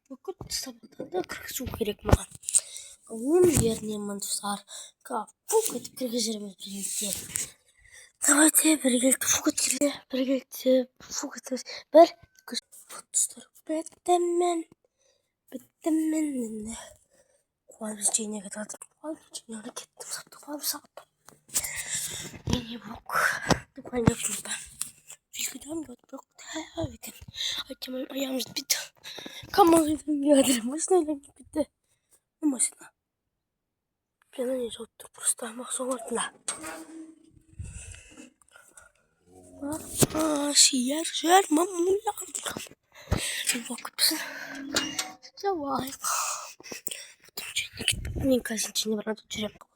Pokud самотата кръгсу херек мага. Умерни мандусар. Фукат кръгжерме прилите. Давайте прилите фукат прилите фукат бер футстар бетмен Хуанчине гэдэг хуанчине гэт сатвалсаа. Миний бук тухайн юм ба. Филдам готбок тавик. Аям бит. Камаг яадаг машина бит. Машина. Пена не жовтор просто амах сугартна. Шияр мамула. Бук. Жавай. Мне кажется, не надо черепку.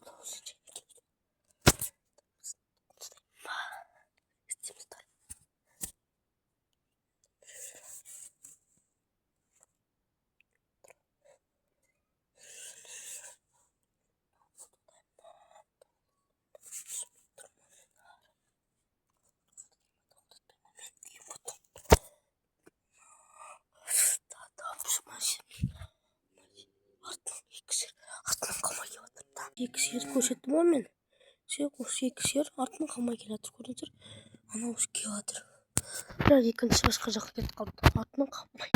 Иксер көшет момын. Иксер артын қамай келатыр көрдіңдер. Ана уш келатыр. Бірақ екінші басқа жаққа кетіп қалды. Артын қамай.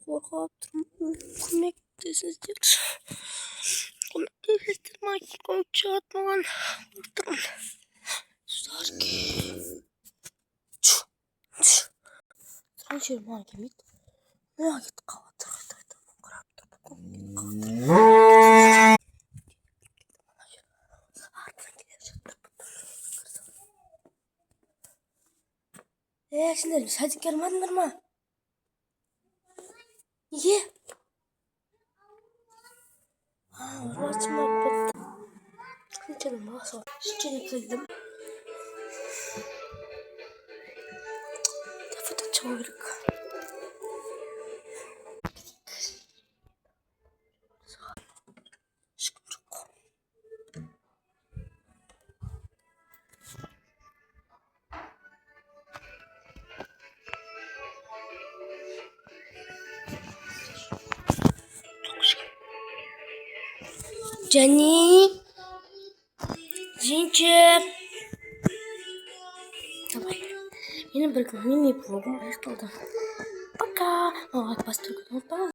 Қорқап тұрмын. Көмектесіңіздер. Көмектесіңіздер маған чат маған. Отырмын. Sarki. Transfer var gibi. Ne git kavatır. Karaptır bu konu. Şimdi sadece gelmedin mi? Niye? Uğraşma bitti. Canım nasıl? Şimdi kıldım. Çağırık. Jenny. Zincir. Давай. Мини блогом, пока. Пастор.